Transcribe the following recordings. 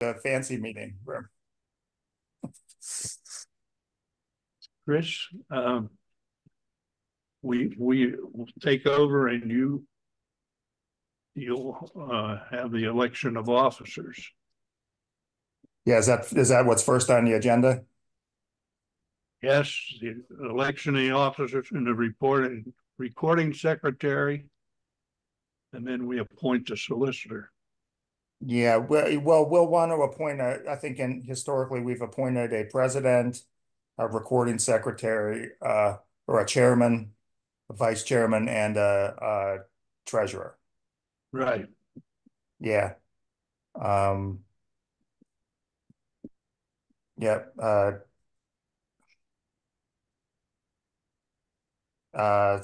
the fancy meeting room. Chris, we will take over, and you'll have the election of officers. Yeah, is that what's first on the agenda? Yes, the election of the officers and the recording secretary, and then we appoint the solicitor. Yeah, well, we'll want to appoint I think historically we've appointed a president, a recording secretary, or a chairman, a vice chairman, and a treasurer. Right. Yeah. Yeah.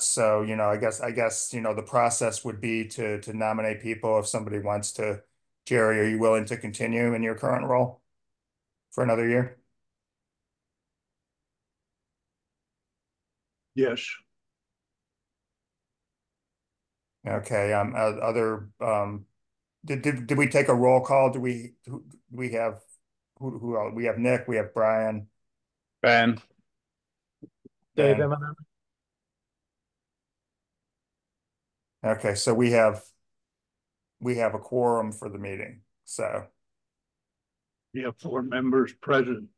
So, I guess, the process would be to nominate people if somebody wants to. Jerry, are you willing to continue in your current role for another year? Yes. Okay. Did we take a roll call? Do we have who else? We have Nick, we have Brian, Ben. Dave Ben. Eminem. Okay, so we have a quorum for the meeting. So You have 4 members present.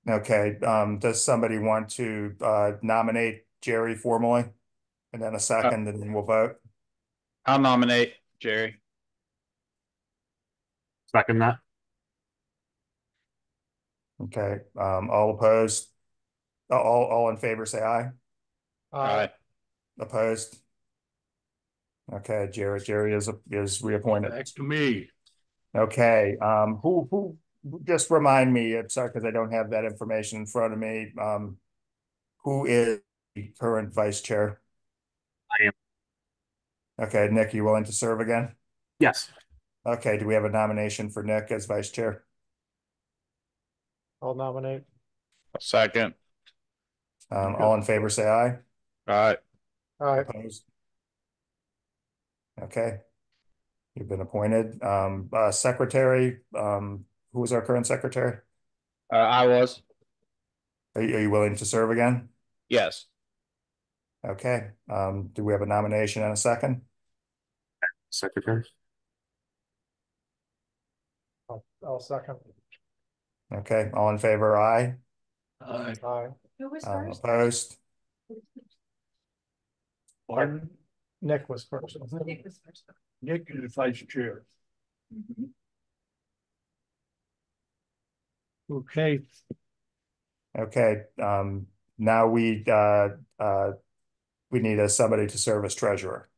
okay, does somebody want to nominate Jerry formally? And then a second, and then we'll vote. I'll nominate Jerry. Second that. Okay, all opposed? All in favor, say aye. Aye. Opposed? Okay, Jerry is reappointed. Back to me. Okay, who just remind me, sorry, because I don't have that information in front of me. Who is the current vice chair? I am. Okay, Nick, you willing to serve again? Yes. Okay, do we have a nomination for Nick as vice chair? I'll nominate. Second. All in favor, say aye. Aye. All right. Opposed? Okay, you've been appointed. Secretary, who is our current secretary? I was. Are you willing to serve again? Yes. Okay, do we have a nomination and a second? Secretary. I'll second. Okay, all in favor, aye. Aye. Aye. Who was first? Opposed? Pardon? Nick was first. Nick was first. Nick is vice chair. Okay. Okay, now we need somebody to serve as treasurer.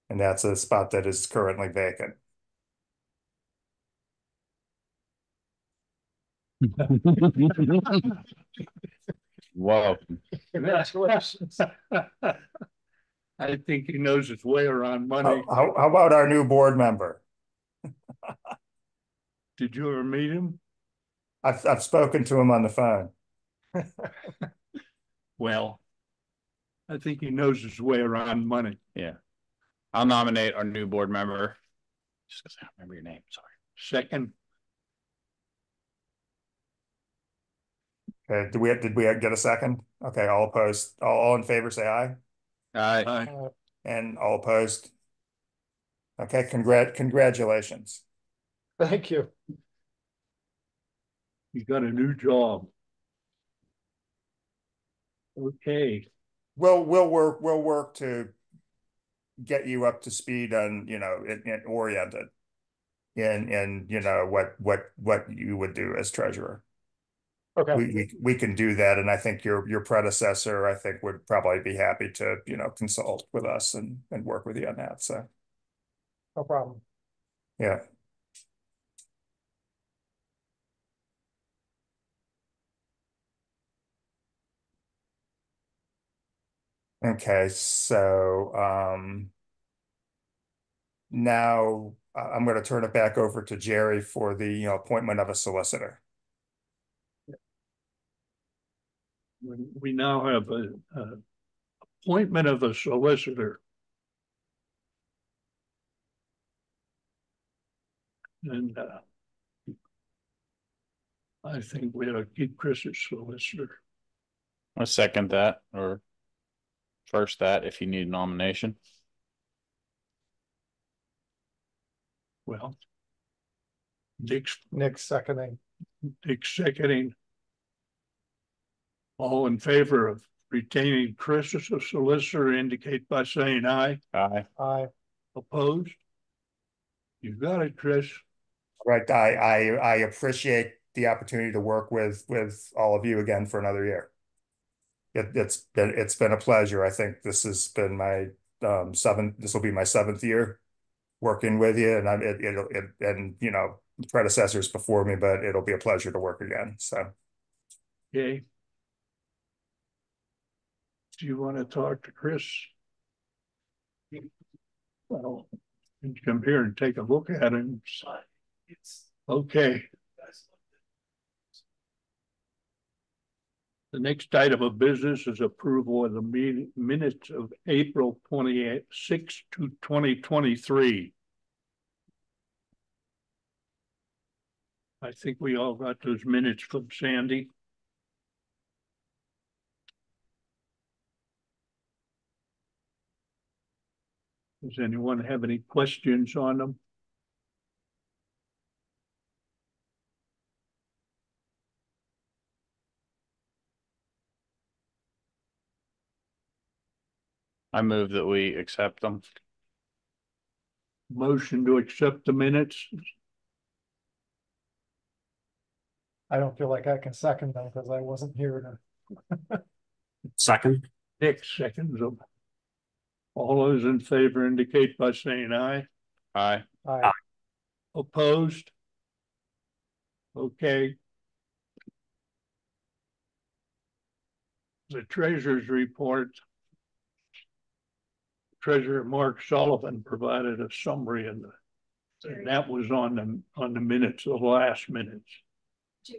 And that's a spot that is currently vacant. Whoa. Congratulations. I think he knows his way around money. How about our new board member? Did you ever meet him? I've spoken to him on the phone. Well, I think he knows his way around money. Yeah. I'll nominate our new board member. Just because I don't remember your name. Sorry. Second. Okay, did we get a second? Okay, all opposed, all in favor, say aye. Aye. Aye. And all opposed? Okay, congratulations. Thank you. You got a new job. Okay. We'll work to get you up to speed on, and oriented in what you would do as treasurer. Okay. We can do that, and I think your predecessor, I think, would probably be happy to, consult with us and work with you on that. So No problem. yeah. Okay, so now I'm going to turn it back over to Jerry for the appointment of a solicitor. We now have a appointment of a solicitor. And I think we ought to keep Chris as solicitor. I'll second that, or first that if you need a nomination. Well, Nick's seconding. Dick's seconding. All in favor of retaining Chris as a solicitor indicate by saying aye. Aye. Aye. Opposed? You got it, Chris. Right. I appreciate the opportunity to work with all of you again for another year. It's been a pleasure. I think this has been my this will be my 7th year working with you, and and you know, predecessors before me, but it'll be a pleasure to work again. So Okay. Do you want to talk to Chris? Well, you can come here and take a look at him. Okay. The next item of business is approval of the minutes of April 26 to 2023. I think we all got those minutes from Sandy. Does anyone have any questions on them? I move that we accept them. Motion to accept the minutes. I don't feel like I can second them because I wasn't here to. Second. Nick seconds them. All those in favor indicate by saying aye. Aye. Aye. Opposed? Okay. The treasurer's report. Treasurer Mark Sullivan provided a summary and that was on the minutes, the last minutes. Do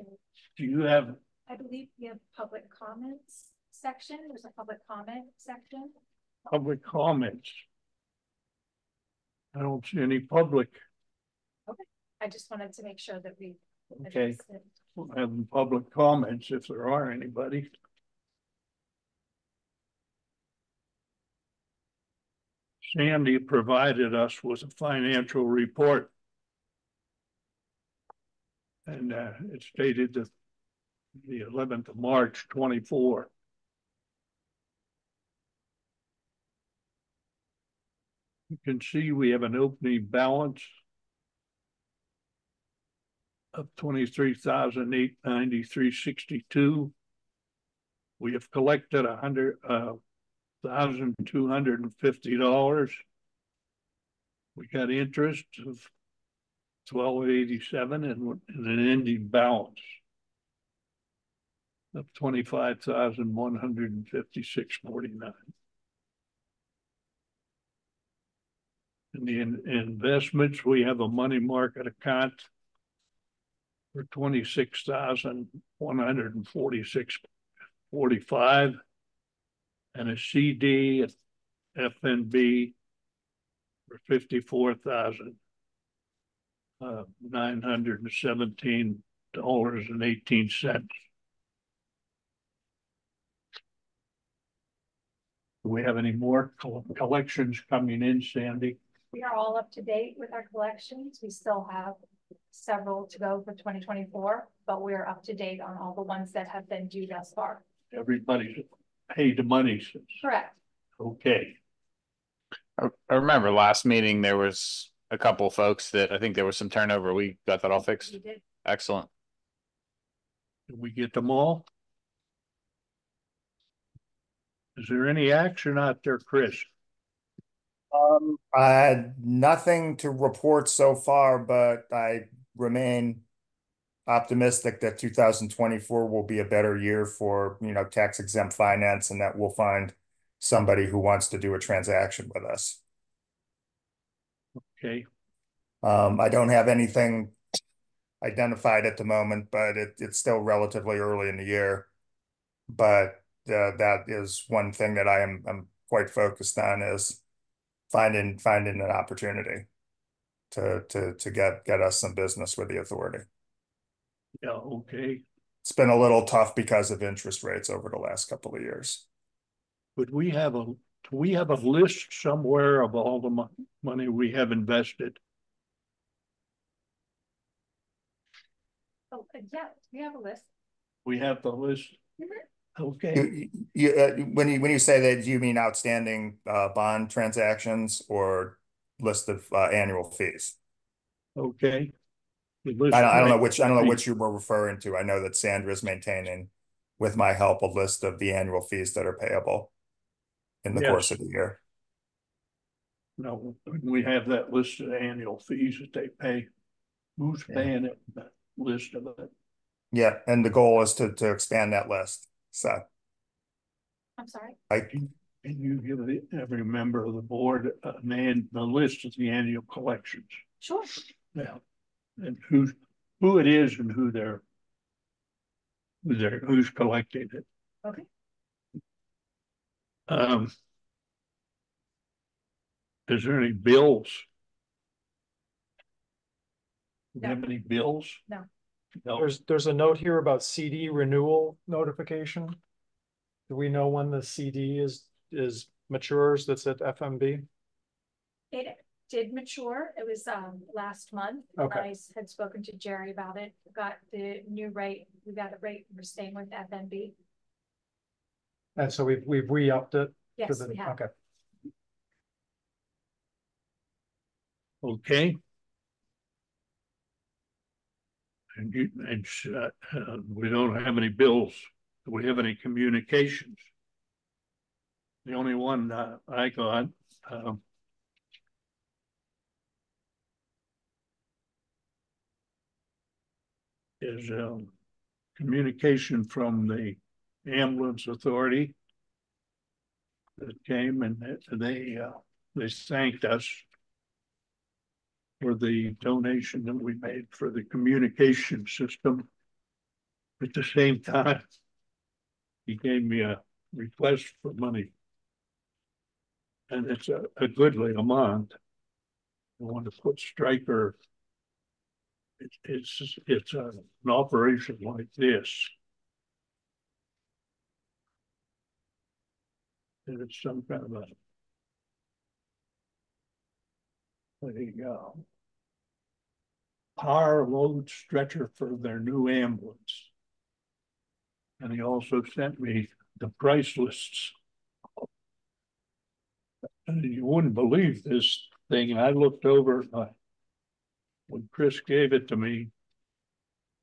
you have? I believe we have public comments section. There's a public comment section. Public comments. I don't see any public. Okay. I just wanted to make sure that we. Okay. We'll have public comments if there are anybody. Sandy provided us with a financial report. And it stated that the 11th of March, 24. You can see we have an opening balance of $23,893.62. We have collected $100,250. We got interest of $1,287 and an ending balance of $25,156.49. In the investments, we have a money market account for $26,146.45 and a CD at FNB for $54,917.18. Do we have any more collections coming in, Sandy? We are all up to date with our collections. We still have several to go for 2024, but we're up to date on all the ones that have been due thus far. Everybody's paid the money since. Correct. Okay. I remember last meeting, there was a couple of folks that I think there was some turnover. We got that all fixed. We did. Excellent. Did we get them all? Is there any action out there, Chris? I had nothing to report so far, but I remain optimistic that 2024 will be a better year for, you know, tax exempt finance, and that we'll find somebody who wants to do a transaction with us. Okay. I don't have anything identified at the moment, but it's still relatively early in the year. But that is one thing that I'm quite focused on, is finding an opportunity. to get us some business with the authority. Yeah, okay. It's been a little tough because of interest rates over the last couple of years. But do we have a list somewhere of all the money we have invested? Oh, yeah, we have a list. We have the list. Okay, When you say that, do you mean outstanding bond transactions or list of annual fees? okay. I don't know which you were referring to. I know that Sandra's maintaining, with my help, a list of the annual fees that are payable in the course of the year. No, we have that list of annual fees that they pay. Who's paying it? That list of it. Yeah, and the goal is to expand that list. So I'm sorry. Can you give every member of the board the list of the annual collections? Sure. Yeah, and who it is and who's collecting it. Okay. Is there any bills? Do we No. have any bills? No. No. There's a note here about CD renewal notification. Do we know when the CD is matures that's at FMB? It did mature. It was last month. Okay. I had spoken to Jerry about it. Got the new rate. We got a rate. We're staying with FNB. And so we've re-upped it? Yes, we have. Okay. Okay. And we don't have any bills. Do we have any communications? The only one I got is communication from the ambulance authority that came, and they thanked us for the donation that we made for the communication system. At the same time, he gave me a request for money, and it's a goodly amount. I want to put Stryker. It's an operation like this. And it's some kind of a power load stretcher for their new ambulance. And he also sent me the price lists. And you wouldn't believe this thing. I looked over when Chris gave it to me,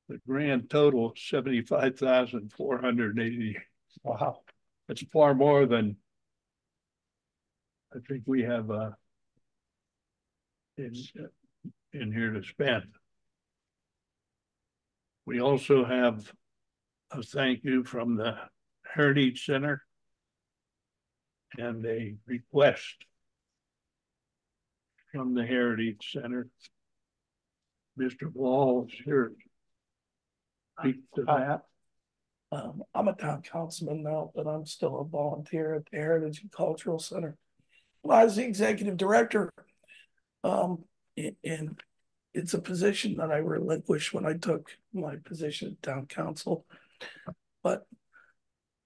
the grand total $75,480. Wow. It's far more than I think we have in here to spend. We also have a thank you from the Heritage Center and a request from the Heritage Center. Mr. Wall is here. Speak to that. I'm a town councilman now, but I'm still a volunteer at the Heritage and Cultural Center. Well, I was the executive director, and it's a position that I relinquished when I took my position at town council. But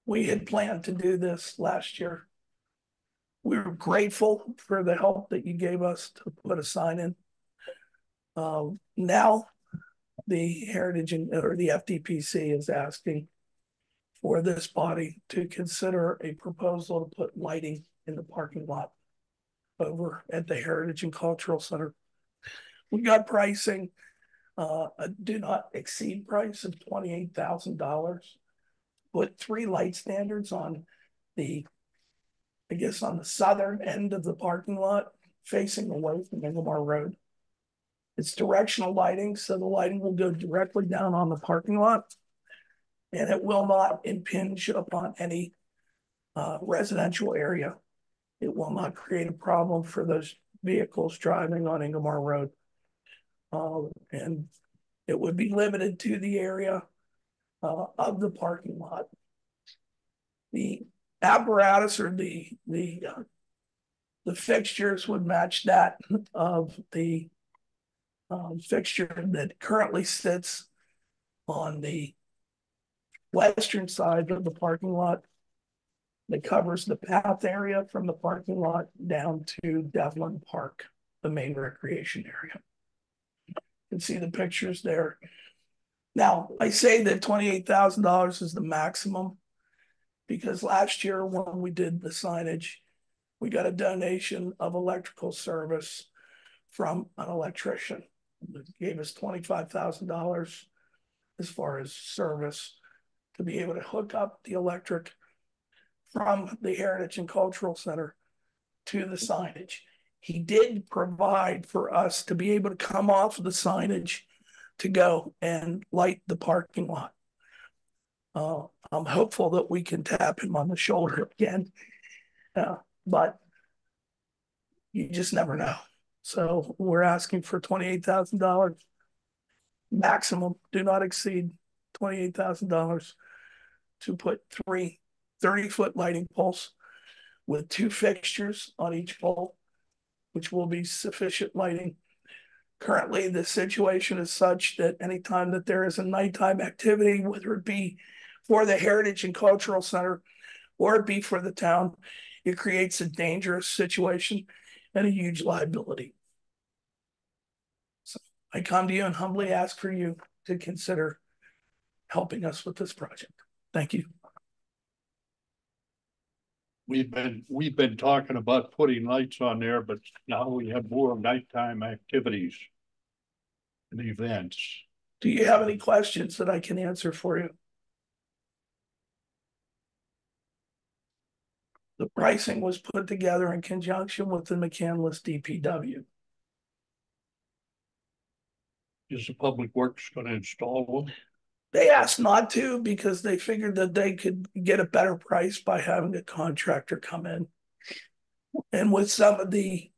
we had planned to do this last year. We were grateful for the help that you gave us to put a sign in. Now the Heritage or the FDPC is asking for this body to consider a proposal to put lighting in the parking lot over at the Heritage and Cultural Center. We got pricing, a do not exceed price of $28,000. Put 3 light standards on the southern end of the parking lot, facing away from Inglemoor Road. It's directional lighting, so the lighting will go directly down on the parking lot, and it will not impinge upon any residential area. It will not create a problem for those vehicles driving on Inglemoor Road. And it would be limited to the area of the parking lot. The apparatus or the fixtures would match that of the fixture that currently sits on the western side of the parking lot that covers the path area from the parking lot down to Devlin Park, the main recreation area. You can see the pictures there. Now, I say that $28,000 is the maximum because last year when we did the signage, we got a donation of electrical service from an electrician. It gave us $25,000 as far as service to be able to hook up the electric from the Heritage and Cultural Center to the signage. He did provide for us to be able to come off of the signage to go and light the parking lot. I'm hopeful that we can tap him on the shoulder again, but you just never know. So we're asking for $28,000 maximum, do not exceed $28,000 to put 3 30-foot lighting poles with 2 fixtures on each pole, which will be sufficient lighting. Currently, the situation is such that anytime that there is a nighttime activity, whether it be for the Heritage and Cultural Center or it be for the town, it creates a dangerous situation and a huge liability. So I come to you and humbly ask for you to consider helping us with this project. Thank you. We've been talking about putting lights on there, but now we have more nighttime activities and events. Do you have any questions that I can answer for you? The pricing was put together in conjunction with the McCandless DPW. Is the Public Works going to install them? They asked not to because they figured that they could get a better price by having a contractor come in. And with some of the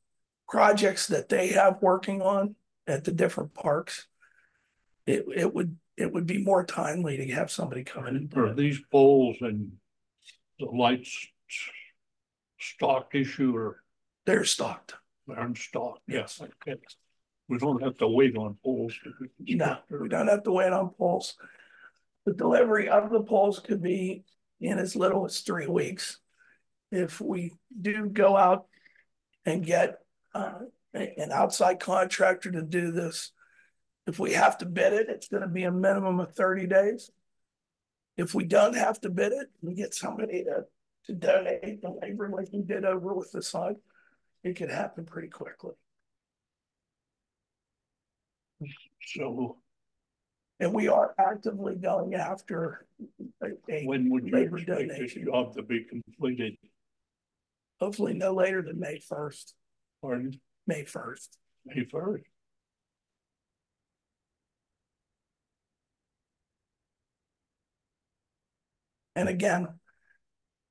projects that they have working on at the different parks, it would be more timely to have somebody come in. Are these poles and the lights stock issue, or they're stocked? they're in stock? Yes. Okay. We don't have to wait on poles. No, we don't have to wait on poles. The delivery of the poles could be in as little as 3 weeks. If we do go out and get an outside contractor to do this, if we have to bid it, it's going to be a minimum of 30 days. If we don't have to bid it, we get somebody to donate the labor like we did over with the side, it could happen pretty quickly. So, and we are actively going after a when would you labor expect this donation. job to be completed? Hopefully no later than May 1st. Pardon? May 1st. May 1st. And again,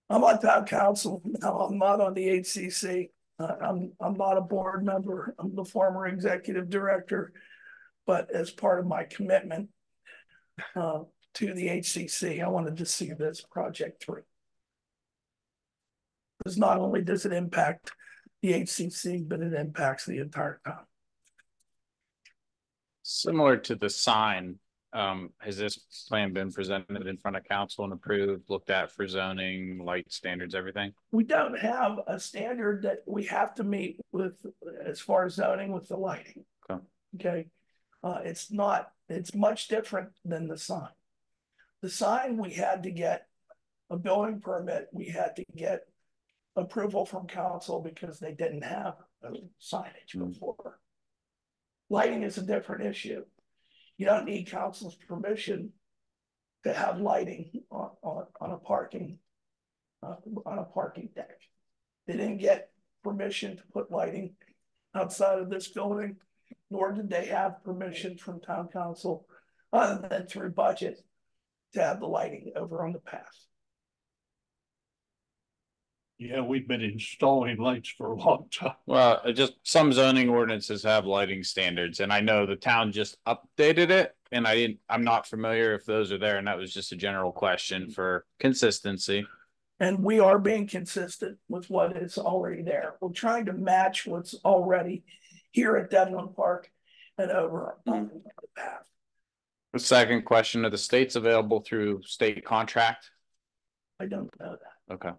I'm on town council. No, I'm not on the HCC. I'm not a board member. I'm the former executive director. But as part of my commitment to the HCC, I wanted to see this project through. Because not only does it impact the HCC, but it impacts the entire town. Similar to the sign, has this plan been presented in front of council and approved, looked at for zoning, light standards, everything? We don't have a standard that we have to meet with as far as zoning with the lighting. Okay. It's much different than the sign. The sign, we had to get a building permit. We had to get approval from council because they didn't have signage before. Lighting is a different issue. You don't need council's permission to have lighting on a parking deck. They didn't get permission to put lighting outside of this building, nor did they have permission from town council other than through budget to have the lighting over on the path. Yeah, we've been installing lights for a long time. Well, just some zoning ordinances have lighting standards, and I know the town just updated it, and I'm not familiar if those are there, and that was just a general question for consistency. And we are being consistent with what is already there. We're trying to match what's already here at Devlin Park and over on the path. The second question, are the states available through state contract? I don't know that. Okay.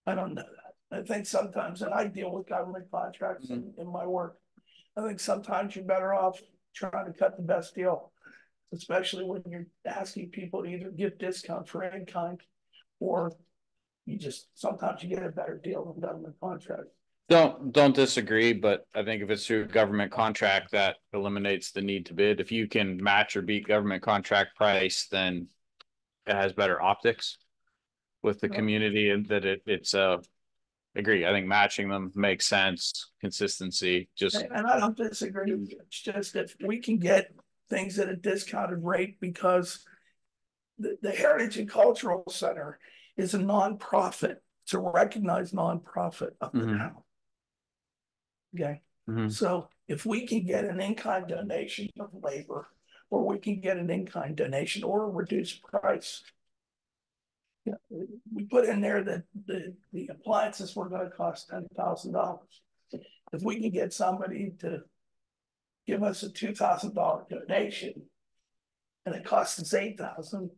I don't know that. I think sometimes, and I deal with government contracts in my work. I think sometimes you're better off trying to cut the best deal, especially when you're asking people to either give discount for in kind, or sometimes you get a better deal than government contract. Don't disagree, but I think if it's through government contract, that eliminates the need to bid. If you can match or beat government contract price, then it has better optics with the community, and that it's agree. I think matching them makes sense. Consistency, just and I don't disagree. It's just if we can get things at a discounted rate, because the Heritage and Cultural Center is a nonprofit. It's a recognized nonprofit up in town. Okay. So if we can get an in-kind donation of labor, or we can get an in-kind donation or a reduced price, we put in there that the appliances were going to cost $10,000. If we can get somebody to give us a $2,000 donation and it costs us $8,000,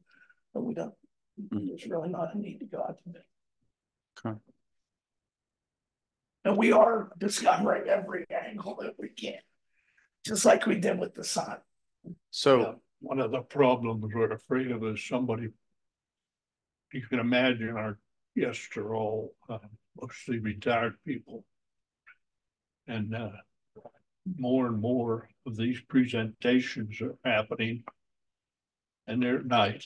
then we don't. There's really not a need to go out to bid. okay. And we are discovering every angle that we can, just like we did with the sun. So one of the problems we're afraid of is somebody, you can imagine our guests are all mostly retired people. And more and more of these presentations are happening and they're at night.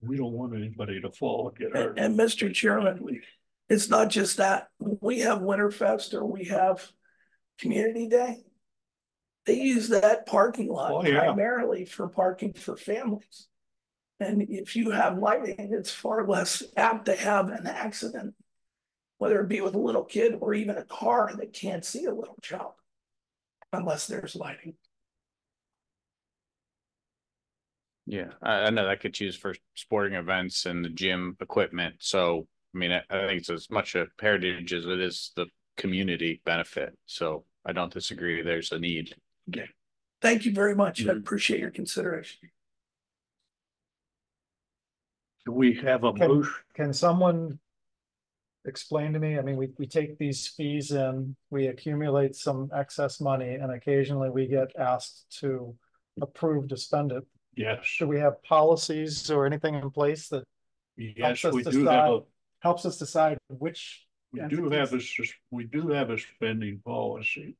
We don't want anybody to fall and get hurt. And Mr. Chairman, it's not just that. We have Winterfest or we have Community Day. They use that parking lot primarily for parking for families. And if you have lighting, it's far less apt to have an accident, whether it be with a little kid or even a car that can't see a little child, unless there's lighting. yeah, I know that could use for sporting events and the gym equipment. So I mean, I think it's as much a heritage as it is the community benefit. So I don't disagree. There's a need. Okay. Thank you very much. I appreciate your consideration. Do we have a motion? Can someone explain to me? I mean, we take these fees in, we accumulate some excess money, and occasionally we get asked to approve to spend it. Yes. Should we have policies or anything in place that Yes, we do have helps us decide which we do have a spending policy.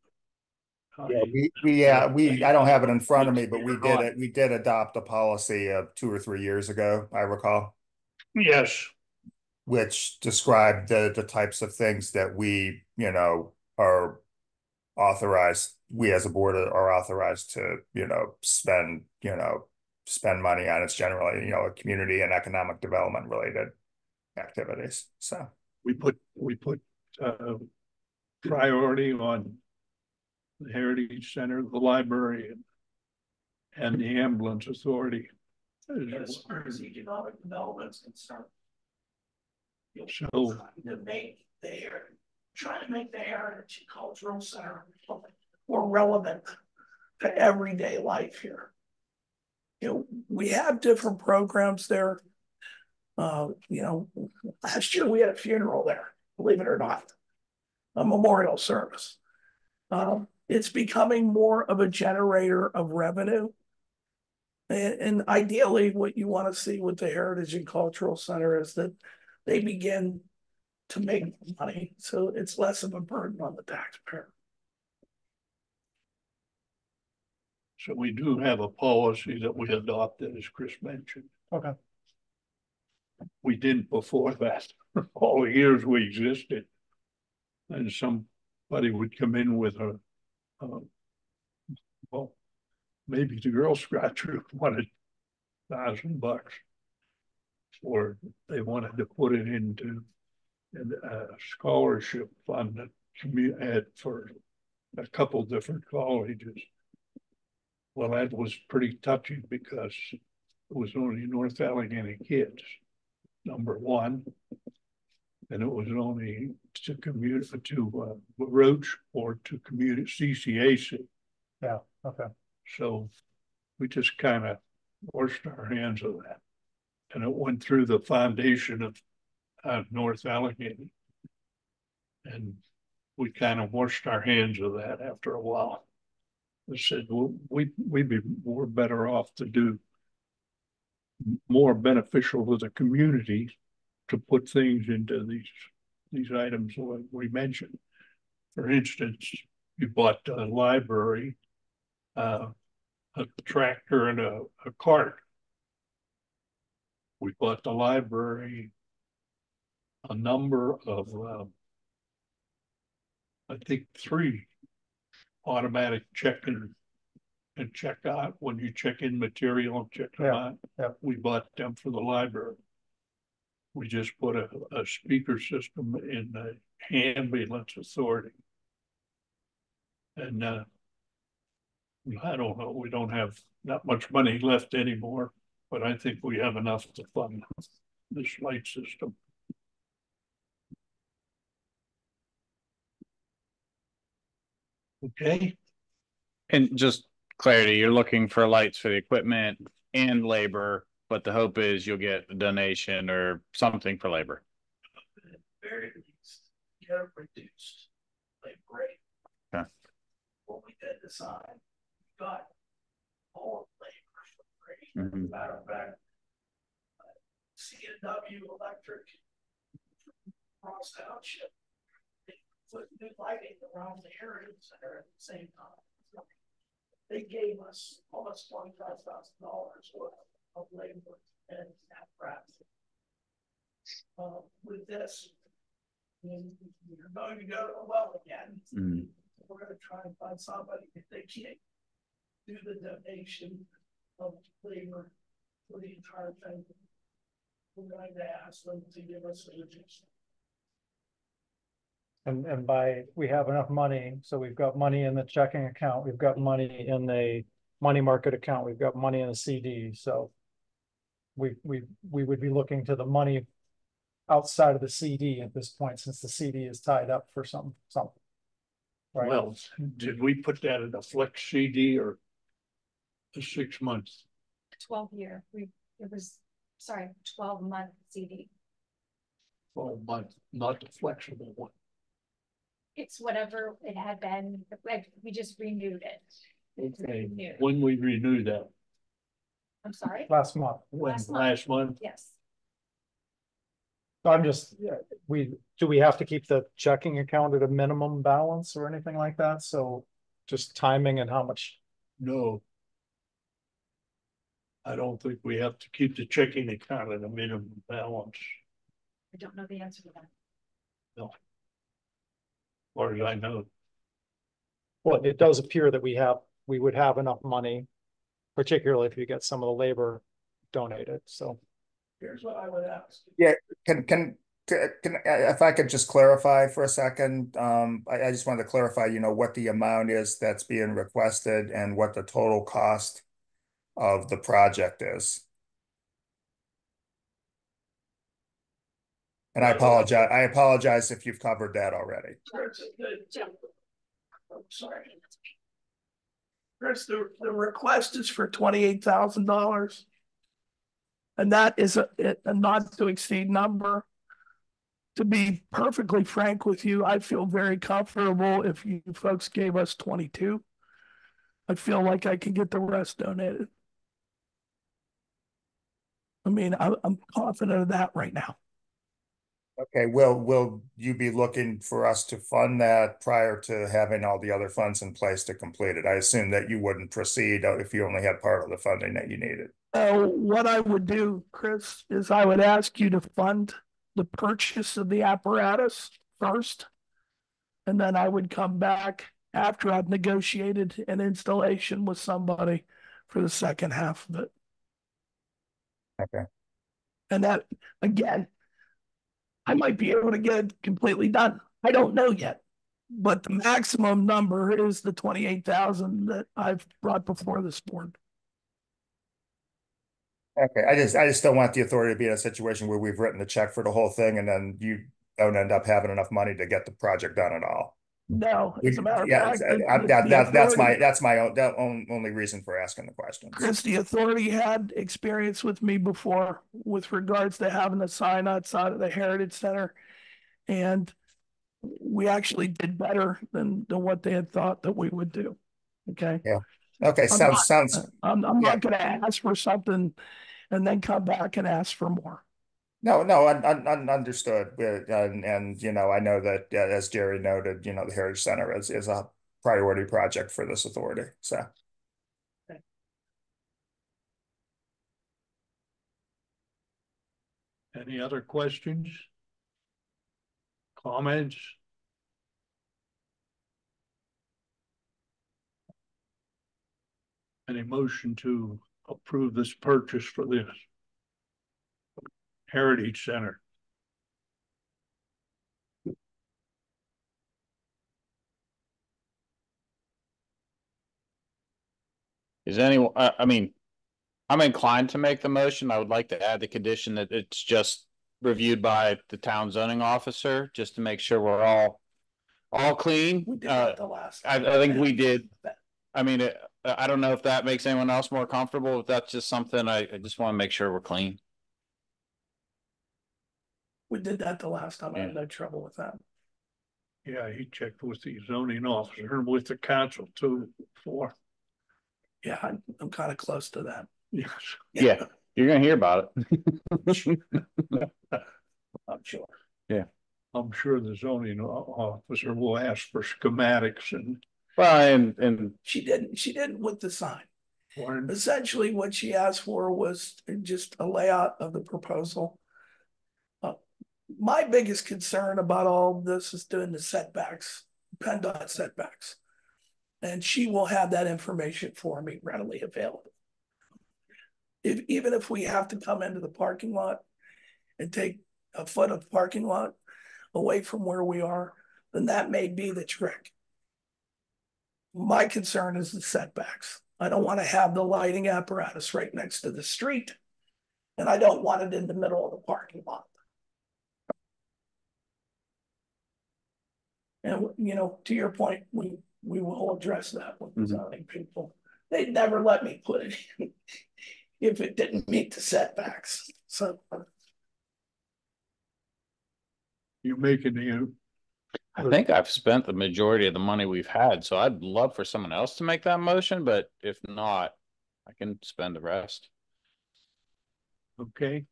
Yeah, I don't have it in front of me, but we did adopt a policy of 2 or 3 years ago, I recall. Yes. Which described the types of things that we, are authorized, we as a board are authorized to, spend money on. It's generally, community and economic development related activities. So we put priority on the Heritage Center, the library, and the ambulance authority. As far as economic development is concerned, So trying to make the Heritage Cultural Center more relevant to everyday life here. We have different programs there. Last year we had a funeral there, believe it or not, a memorial service. It's becoming more of a generator of revenue. And ideally, what you want to see with the Heritage and Cultural Center is that they begin to make money, so it's less of a burden on the taxpayer. So we do have a policy that we adopted, as Chris mentioned. Okay. We didn't before that. All the years we existed, and somebody would come in with well, maybe the Girl Scout troop wanted $1,000, or they wanted to put it into a scholarship fund that community had for a couple different colleges. Well, that was pretty touching because it was only North Allegheny kids, number one, and it was only to Roach or to community CCAC. Yeah, okay. So we just kind of washed our hands of that. And it went through the foundation of North Allegheny. And we kind of washed our hands of that after a while. I said, well, we're better off to do more beneficial to the community to put things into these items we mentioned. For instance, you bought a library, a tractor, and a cart. We bought the library a number of, I think 3 automatic check-in and check out when you check in material and check them out. Yeah. We bought them for the library. We just put a speaker system in the ambulance authority. And I don't know, we don't have not much money left anymore, but I think we have enough to fund this light system. Okay. And just clarity, you're looking for lights for the equipment and labor, but the hope is you'll get a donation or something for labor. At the very least, get a reduced labor rate. Okay. What we did design, we got all labor for free. Matter of fact, C&W Electric Cross Township, they put new lighting around the area center at the same time. They gave us almost $25,000 worth of labor and apparatus. With this, you're going to go to a well again. We're going to try and find somebody, if they can't do the donation of labor for the entire thing, we're going to ask them to give us a reduction. And by, we have enough money, so we've got money in the checking account, we've got money in the money market account, we've got money in the CD, so we would be looking to the money outside of the CD at this point, since the CD is tied up for something. Right. Well, did we put that in a flex CD or a 6 months? 12-year, it was, sorry, 12-month CD. 12 months, not the flexible one. It's whatever it had been, like, we just renewed it. Okay, Renewed. when we renew that? I'm sorry? Last month. When, Last last month? Yes. So I'm just, do we have to keep the checking account at a minimum balance or anything like that? So just timing and how much? No. I don't think we have to keep the checking account at a minimum balance. I don't know the answer to that. No. As far as I know. Well, it does appear that we would have enough money, particularly if you get some of the labor donated, so. Here's what I would ask. Yeah, can if I could just clarify for a second, I just wanted to clarify, what the amount is that's being requested and what the total cost of the project is. And I apologize if you've covered that already. I'm sorry. Chris, the request is for $28,000. And that is a not to exceed number. To be perfectly frank with you, I feel very comfortable if you folks gave us 22. I feel like I can get the rest donated. I mean, I'm confident of that right now. Okay, will you be looking for us to fund that prior to having all the other funds in place to complete it? I assume that you wouldn't proceed if you only had part of the funding that you needed. What I would do, Chris, is I would ask you to fund the purchase of the apparatus first. And then I would come back after I've negotiated an installation with somebody for the second half of it. Okay. And that, again, I might be able to get it completely done. I don't know yet. But the maximum number is the 28,000 that I've brought before this board. Okay, I just don't want the authority to be in a situation where we've written the check for the whole thing and then you don't end up having enough money to get the project done at all. No, as a matter of Yeah, fact, that's my only reason for asking the questions. Chris, the authority had experience with me before with regards to having a sign outside of the Heritage Center. And we actually did better than what they had thought that we would do. Okay. Yeah. Okay. I'm yeah. not gonna ask for something and then come back and ask for more. No, understood. And you know, I know that as Jerry noted, you know, the Heritage Center is a priority project for this authority. So. Any other questions? Comments? Any motion to approve this purchase for this Heritage Center? Is anyone, I mean, I'm inclined to make the motion. I would like to add the condition that it's just reviewed by the town zoning officer, just to make sure we're all clean. We did that the last I time. think we did. I mean, I don't know if that makes anyone else more comfortable. If that's just something, I just want to make sure we're clean. We did that the last time. I had no trouble with that. Yeah, he checked with the zoning officer and with the council too before. Yeah, I'm kind of close to that. Yes. Yeah, you're gonna hear about it. I'm sure. Yeah. I'm sure the zoning officer will ask for schematics and. Well, and She didn't with the sign. Warren, Essentially, what she asked for was just a layout of the proposal. My biggest concern about all of this is doing the setbacks, PennDOT setbacks. And she will have that information for me readily available. Even if we have to come into the parking lot and take a foot of parking lot away from where we are, then that may be the trick. My concern is the setbacks. I don't want to have the lighting apparatus right next to the street, and I don't want it in the middle of the parking lot. And, you know, to your point, we will address that with the zoning people. They'd never let me put it in if it didn't meet the setbacks. So you making the. I think I've spent the majority of the money we've had, so I'd love for someone else to make that motion, but if not, I can spend the rest. Okay.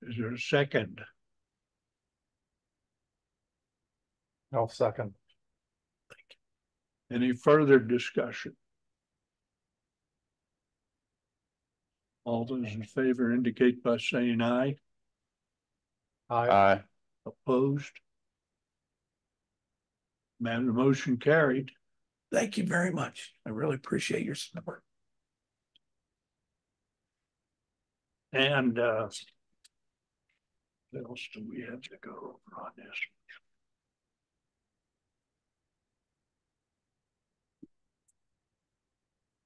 Is there a second? No second. Any further discussion? All those in favor indicate by saying aye. Aye. Opposed? Man, the motion carried. thank you very much. I really appreciate your support. And what else do we have to go over on this?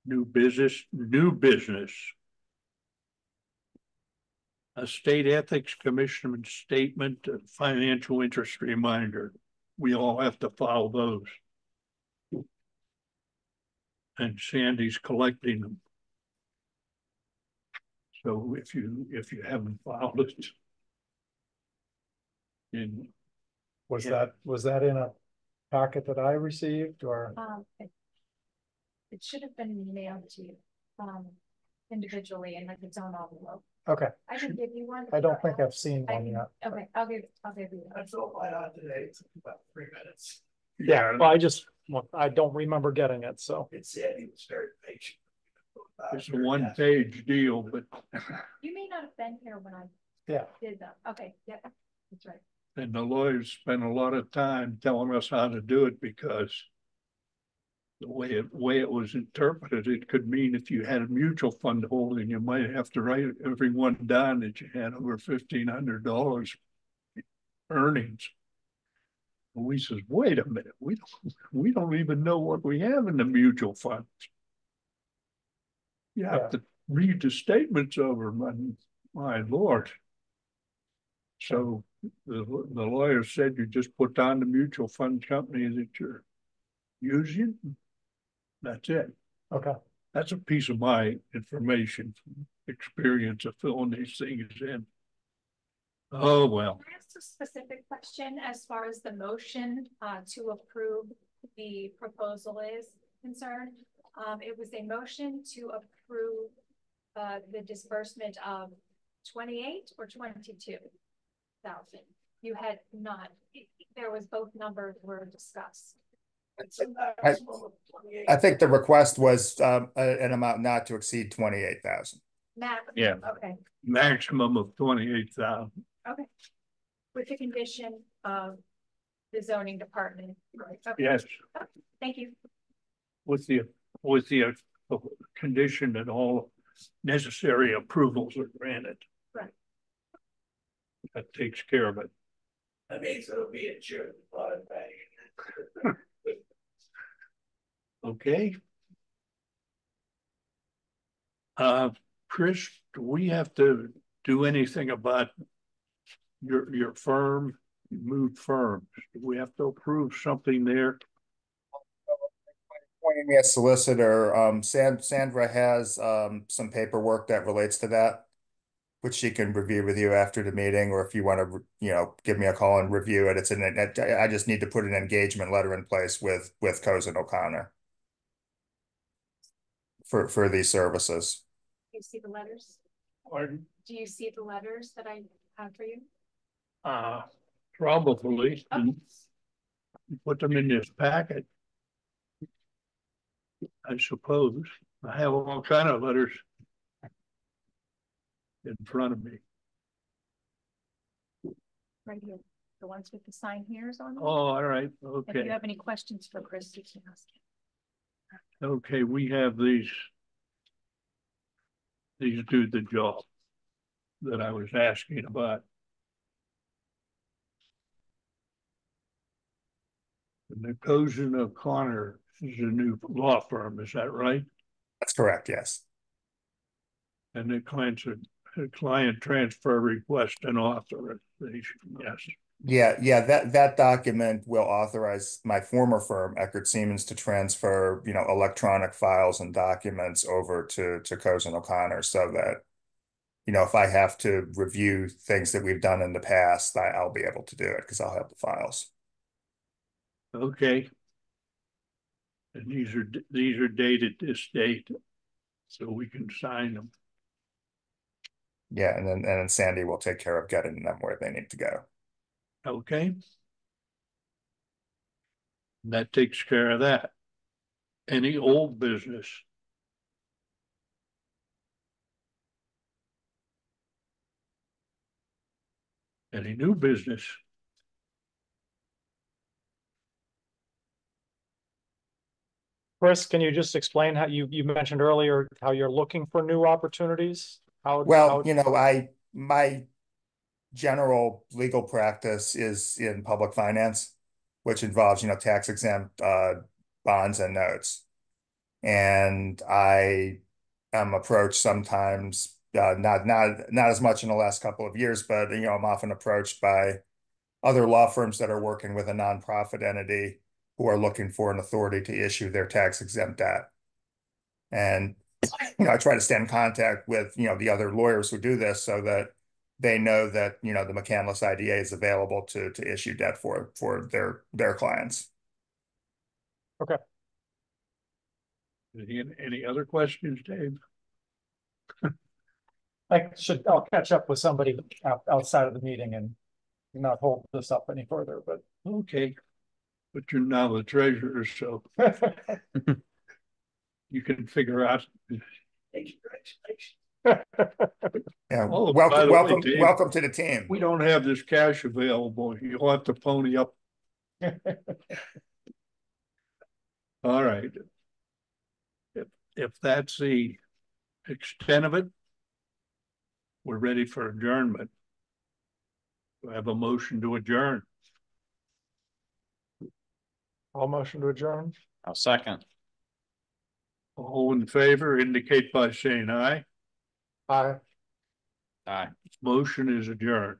New business. A state ethics commission statement of financial interest reminder. We all have to follow those. And Sandy's collecting them. So if you haven't filed it. Was that in a packet that I received or? It should have been mailed to you, individually in like its own envelope. Okay. I can give you one. I don't think I've seen one yet. Okay, I'll give you one. I filled mine out today. It took about 3 minutes. Yeah, well, I don't remember getting it, so. It said he was very patient. It's a 1-page deal, but. You may not have been here when I did that. Okay, yeah, that's right. And the lawyers spent a lot of time telling us how to do it because the way it was interpreted, it could mean if you had a mutual fund holding, you might have to write everyone down that you had over $1,500 earnings. And we says, wait a minute, we don't even know what we have in the mutual funds. You have to read the statements over, my Lord. So the lawyer said you just put down the mutual fund company that you're using. That's it. Okay, That's a piece of my information, experience of filling these things in. Oh, well. Can I ask a specific question as far as the motion to approve the proposal is concerned? It was a motion to approve the disbursement of 28 or 22,000. You had not, there was both numbers were discussed. I think the request was an amount not to exceed 28,000. Yeah. Okay, Maximum of 28,000. okay. With the condition of the zoning department. Right. Okay. Yes, Okay. Thank you. with the condition that all necessary approvals are granted. Right. That takes care of it. That means it'll be insured by a bank. Okay. Chris, do we have to do anything about your firm? You moved firms. Do we have to approve something there? Appointing me as solicitor, Sandra has some paperwork that relates to that, which she can review with you after the meeting, or if you want to, give me a call and review it. I just need to put an engagement letter in place with Cozen O'Connor for these services. Do you see the letters? Pardon? Do you see the letters that I have for you? Probably. Okay. Put them in this packet. I suppose. I have all kind of letters in front of me. Right here. The ones with the sign here is on them. Oh, all right. If Okay. you have any questions for Chris, you can ask him. Okay, we have these do the job that I was asking about. And Cozen O'Connor is a new law firm, is that right? That's correct, yes. And the client transfer request and authorization, yes. Yeah, that document will authorize my former firm, Eckert Siemens, to transfer, electronic files and documents over to Cozen O'Connor, so that, if I have to review things that we've done in the past, I'll be able to do it because I'll have the files. Okay. And these are dated this date, so we can sign them. Yeah, and then Sandy will take care of getting them where they need to go. Okay. That takes care of that. Any old business? Any new business? Chris, can you just explain how you mentioned earlier how you're looking for new opportunities? Well, my general legal practice is in public finance, which involves, tax exempt bonds and notes. And I am approached sometimes, not as much in the last couple of years, but I'm often approached by other law firms that are working with a nonprofit entity who are looking for an authority to issue their tax exempt debt. And I try to stay in contact with the other lawyers who do this so that they know that the McCandless IDA is available to issue debt for their clients. Okay. Any other questions, Dave? I'll catch up with somebody outside of the meeting and not hold this up any further, but Okay. But you're now the treasurer, so you can figure out. Yeah, Oh, by the way, Dave, welcome to the team. we don't have this cash available. You'll have to pony up. All right. If that's the extent of it, we're ready for adjournment. Do I have a motion to adjourn? I'll motion to adjourn. I'll second. All in favor indicate by saying aye. Aye. Aye. Motion is adjourned.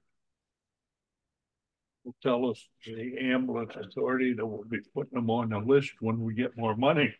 will tell us the ambulance authority that will be putting them on the list when we get more money.